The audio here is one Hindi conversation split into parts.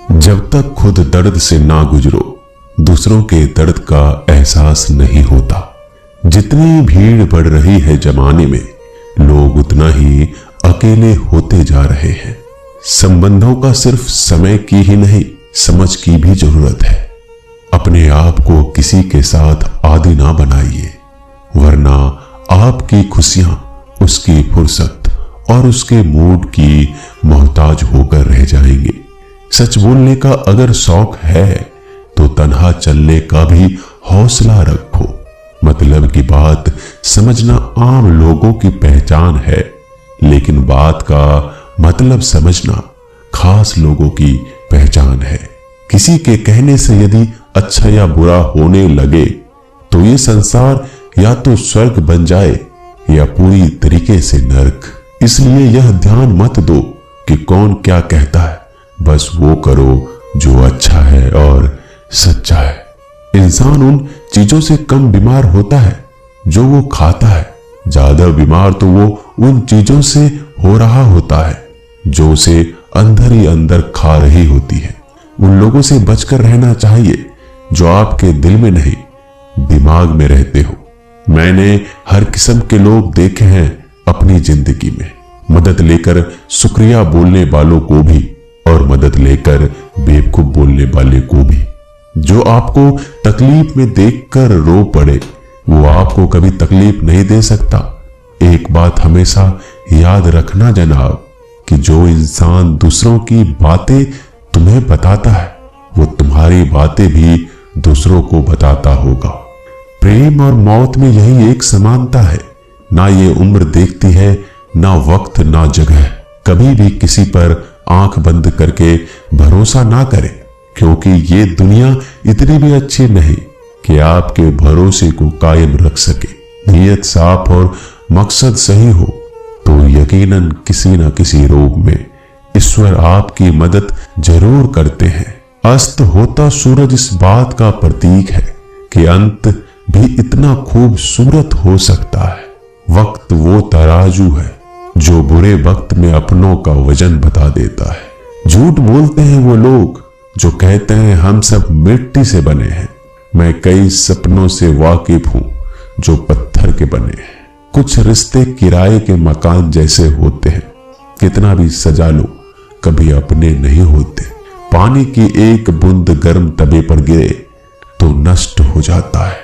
जब तक खुद दर्द से ना गुजरो, दूसरों के दर्द का एहसास नहीं होता। जितनी भीड़ बढ़ रही है जमाने में, लोग उतना ही अकेले होते जा रहे हैं। संबंधों का सिर्फ समय की ही नहीं, समझ की भी जरूरत है। अपने आप को किसी के साथ आदी ना बनाइए, वरना आपकी खुशियां उसकी फुर्सत और उसके मूड की मोहताज होकर रह जाएंगे। सच बोलने का अगर शौक है तो तन्हा चलने का भी हौसला रखो। मतलब की बात समझना आम लोगों की पहचान है, लेकिन बात का मतलब समझना खास लोगों की पहचान है। किसी के कहने से यदि अच्छा या बुरा होने लगे तो ये संसार या तो स्वर्ग बन जाए या पूरी तरीके से नरक। इसलिए यह ध्यान मत दो कि कौन क्या कहता है, बस वो करो जो अच्छा है और सच्चा है। इंसान उन चीजों से कम बीमार होता है जो वो खाता है, ज्यादा बीमार तो वो उन चीजों से हो रहा होता है जो उसे अंदर ही अंदर खा रही होती है। उन लोगों से बचकर रहना चाहिए जो आपके दिल में नहीं, दिमाग में रहते हो। मैंने हर किस्म के लोग देखे हैं अपनी जिंदगी में, मदद लेकर शुक्रिया बोलने वालों को भी और मदद लेकर बेवकूफ बोलने वाले को भी। जो आपको तकलीफ में देखकर रो पड़े, वो आपको कभी तकलीफ नहीं दे सकता। एक बात हमेशा याद रखना जनाब, कि जो इंसान दूसरों की बातें तुम्हें बताता है, वो तुम्हारी बातें भी दूसरों को बताता होगा। प्रेम और मौत में यही एक समानता है। ना ये उम्र देखती है, ना वक्त, ना जगह। कभी भी किसी पर आंख बंद करके भरोसा ना करें, क्योंकि ये दुनिया इतनी भी अच्छी नहीं कि आपके भरोसे को कायम रख सके। नीयत साफ और मकसद सही हो तो यकीनन किसी न किसी रूप में ईश्वर आपकी मदद जरूर करते हैं। अस्त होता सूरज इस बात का प्रतीक है कि अंत भी इतना खूबसूरत हो सकता है। वक्त वो तराजू है जो बुरे वक्त में अपनों का वजन बता देता है। झूठ बोलते हैं वो लोग जो कहते हैं हम सब मिट्टी से बने हैं। मैं कई सपनों से वाकिफ हूं जो पत्थर के बने हैं। कुछ रिश्ते किराए के मकान जैसे होते हैं, कितना भी सजा लो कभी अपने नहीं होते। पानी की एक बूंद गर्म तवे पर गिरे तो नष्ट हो जाता है,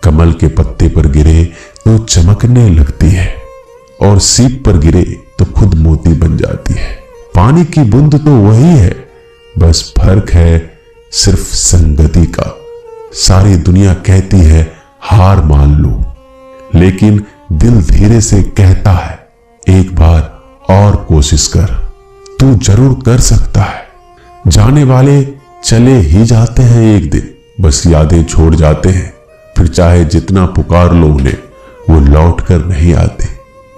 कमल के पत्ते पर गिरे तो चमकने लगती है, और सीप पर गिरे तो खुद मोती बन जाती है। पानी की बूंद तो वही है, बस फर्क है सिर्फ संगति का। सारी दुनिया कहती है हार मान लो, लेकिन दिल धीरे से कहता है एक बार और कोशिश कर, तू जरूर कर सकता है। जाने वाले चले ही जाते हैं एक दिन, बस यादें छोड़ जाते हैं। फिर चाहे जितना पुकार लो उन्हें, वो लौट कर नहीं आते।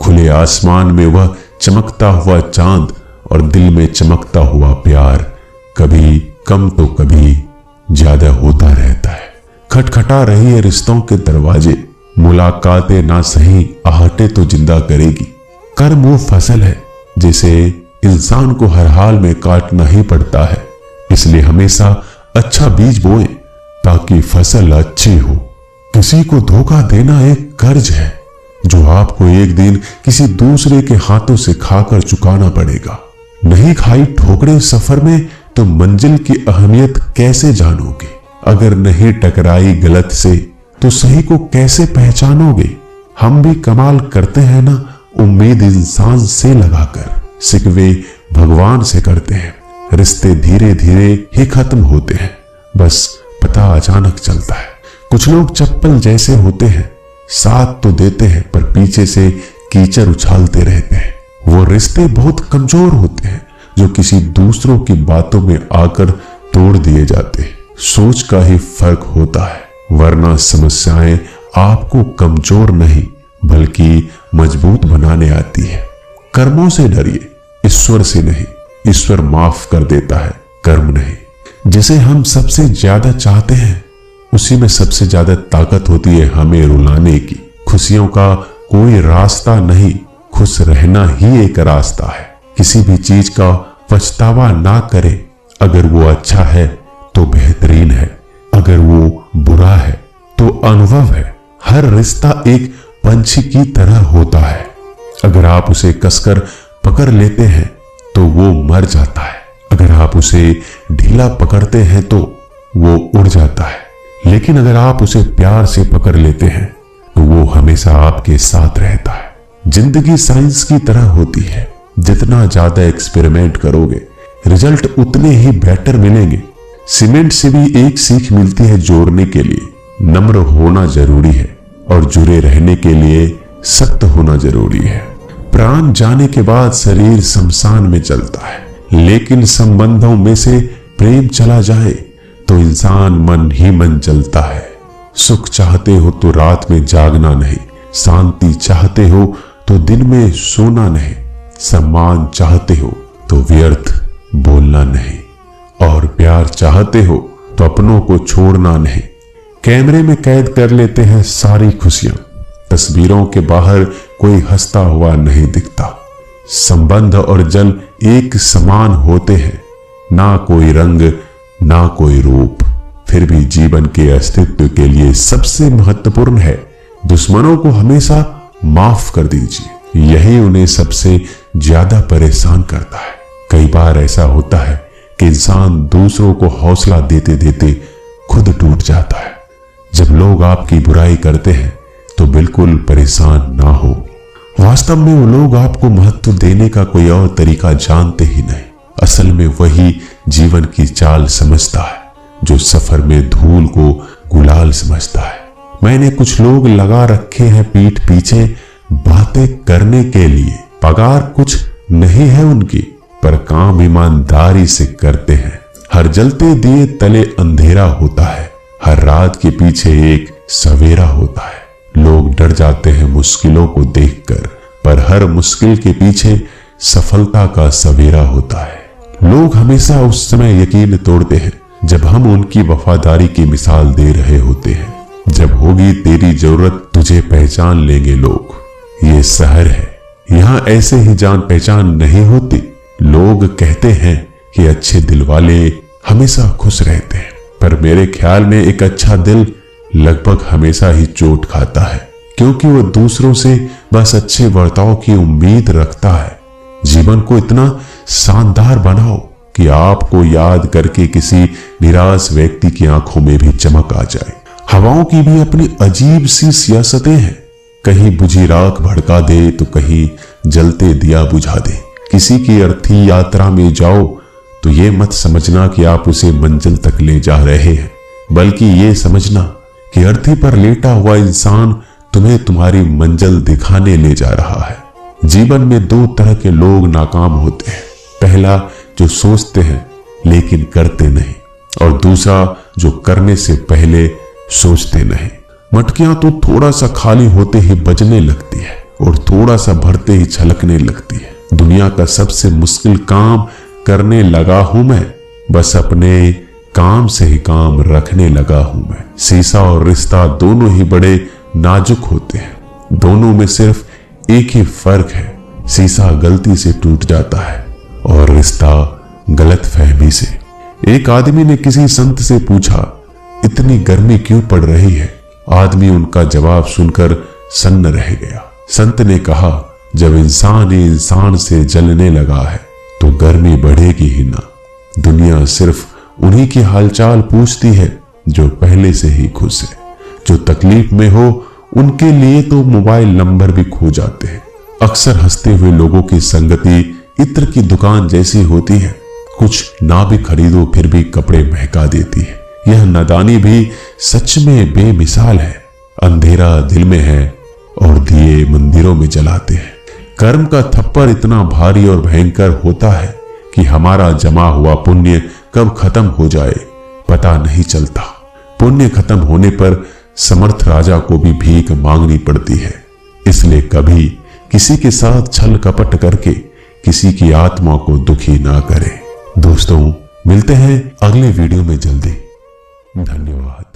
खुले आसमान में वह चमकता हुआ चांद और दिल में चमकता हुआ प्यार कभी कम तो कभी ज्यादा होता रहता है। खटखटा रही है रिश्तों के दरवाजे, मुलाकातें ना सही आहटे तो जिंदा करेगी। कर्म वो फसल है जिसे इंसान को हर हाल में काटना ही पड़ता है। इसलिए हमेशा अच्छा बीज बोएं ताकि फसल अच्छी हो। किसी को धोखा देना एक कर्ज है जो आपको एक दिन किसी दूसरे के हाथों से खाकर चुकाना पड़ेगा। नहीं खाई ठोकरें सफर में तो मंजिल की अहमियत कैसे जानोगे? अगर नहीं टकराई गलत से तो सही को कैसे पहचानोगे? हम भी कमाल करते हैं ना, उम्मीद इंसान से लगाकर, सिकवे भगवान से करते हैं। रिश्ते धीरे धीरे ही खत्म होते हैं, बस पता अचानक चलता है। कुछ लोग चप्पल जैसे होते हैं, साथ तो देते हैं पर पीछे से कीचड़ उछालते रहते हैं। वो रिश्ते बहुत कमजोर होते हैं जो किसी दूसरों की बातों में आकर तोड़ दिए जाते हैं। सोच का ही फर्क होता है, वरना समस्याएं आपको कमजोर नहीं बल्कि मजबूत बनाने आती है। कर्मों से डरिए, ईश्वर से नहीं। ईश्वर माफ कर देता है, कर्म नहीं। जिसे हम सबसे ज्यादा चाहते हैं उसी में सबसे ज्यादा ताकत होती है हमें रुलाने की। खुशियों का कोई रास्ता नहीं, खुश रहना ही एक रास्ता है। किसी भी चीज का पछतावा ना करें, अगर वो अच्छा है तो बेहतरीन है, अगर वो बुरा है तो अनुभव है। हर रिश्ता एक पंछी की तरह होता है, अगर आप उसे कसकर पकड़ लेते हैं तो वो मर जाता है, अगर आप उसे ढीला पकड़ते हैं तो वो उड़ जाता है, लेकिन अगर आप उसे प्यार से पकड़ लेते हैं तो वो हमेशा आपके साथ रहता है। जिंदगी साइंस की तरह होती है, जितना ज्यादा एक्सपेरिमेंट करोगे रिजल्ट उतने ही बेटर मिलेंगे। सीमेंट से भी एक सीख मिलती है जोड़ने के लिए नम्र होना जरूरी है, और जुड़े रहने के लिए सख्त होना जरूरी है। प्राण जाने के बाद शरीर शमशान में चलता है, लेकिन संबंधों में से प्रेम चला जाए तो इंसान मन ही मन जलता है। सुख चाहते हो तो रात में जागना नहीं, शांति चाहते हो तो दिन में सोना नहीं, सम्मान चाहते हो तो व्यर्थ बोलना नहीं, और प्यार चाहते हो तो अपनों को छोड़ना नहीं। कैमरे में कैद कर लेते हैं सारी खुशियां, तस्वीरों के बाहर कोई हंसता हुआ नहीं दिखता। संबंध और जल एक समान होते हैं, ना कोई रंग ना कोई रूप, फिर भी जीवन के अस्तित्व के लिए सबसे महत्वपूर्ण है दुश्मनों को हमेशा माफ कर दीजिए, यही उन्हें सबसे ज्यादा परेशान करता है। कई बार ऐसा होता है कि इंसान दूसरों को हौसला देते देते खुद टूट जाता है। जब लोग आपकी बुराई करते हैं तो बिल्कुल परेशान ना हो, वास्तव में वो लोग आपको महत्व देने का कोई और तरीका जानते ही नहीं। असल में वही जीवन की चाल समझता है जो सफर में धूल को गुलाल समझता है। मैंने कुछ लोग लगा रखे हैं पीठ पीछे बातें करने के लिए, पगार कुछ नहीं है उनकी, पर काम ईमानदारी से करते हैं। हर जलते दिए तले अंधेरा होता है, हर रात के पीछे एक सवेरा होता है। लोग डर जाते हैं मुश्किलों को देखकर, पर हर मुश्किल के पीछे सफलता का सवेरा होता है। लोग हमेशा उस समय यकीन तोड़ते हैं जब हम उनकी वफादारी की मिसाल दे रहे होते हैं। जब होगी तेरी जरूरत तुझे पहचान लेंगे लोग। ये शहर है, यहाँ ऐसे ही जान पहचान नहीं होती। लोग कहते हैं कि अच्छे दिल वाले हमेशा खुश रहते हैं, पर मेरे ख्याल में एक अच्छा दिल लगभग हमेशा ही चोट खाता है, क्योंकि वो दूसरों से बस अच्छे बर्ताव की उम्मीद रखता है। जीवन को इतना शानदार बनाओ कि आपको याद करके किसी निराश व्यक्ति की आंखों में भी चमक आ जाए। हवाओं की भी अपनी अजीब सी सियासतें हैं, कहीं बुझी राख भड़का दे तो कहीं जलते दिया बुझा दे। किसी की अर्थी यात्रा में जाओ तो ये मत समझना कि आप उसे मंजिल तक ले जा रहे हैं, बल्कि ये समझना कि अर्थी पर लेटा हुआ इंसान तुम्हें तुम्हारी मंजिल दिखाने ले जा रहा है। जीवन में दो तरह के लोग नाकाम होते हैं, पहला जो सोचते हैं लेकिन करते नहीं, और दूसरा जो करने से पहले सोचते नहीं। मटकियां तो थोड़ा सा खाली होते ही बजने लगती है और थोड़ा सा भरते ही छलकने लगती है। दुनिया का सबसे मुश्किल काम करने लगा हूं मैं, बस अपने काम से ही काम रखने लगा हूं मैं। शीशा और रिश्ता दोनों ही बड़े नाजुक होते हैं, दोनों में सिर्फ एक ही फर्क है, शीशा गलती से टूट जाता है और रिश्ता गलतफहमी से। एक आदमी ने किसी संत से पूछा, इतनी गर्मी क्यों पड़ रही है? आदमी उनका जवाब सुनकर सन्न रह गया। संत ने कहा, जब इंसान ही इंसान से जलने लगा है तो गर्मी बढ़ेगी ही ना। दुनिया सिर्फ उन्हीं की हालचाल पूछती है जो पहले से ही खुश है। जो तकलीफ में हो उनके लिए तो मोबाइल नंबर भी खो जाते हैं। अक्सर हंसते हुए लोगों की संगति इत्र की दुकान जैसी होती है, कुछ ना भी खरीदो फिर भी कपड़े महका देती है। यह नादानी भी सच में बेमिसाल है। अंधेरा दिल में है और दिए मंदिरों में जलाते हैं। कर्म का थप्पड़ इतना भारी और भयंकर होता है कि हमारा जमा हुआ पुण्य कब खत्म हो जाए पता नहीं चलता। पुण्य खत्म होने पर समर्थ राजा को भी भीख मांगनी पड़ती है। इसलिए कभी किसी के साथ छल कपट करके किसी की आत्मा को दुखी ना करें। दोस्तों, मिलते हैं अगले वीडियो में जल्दी। धन्यवाद।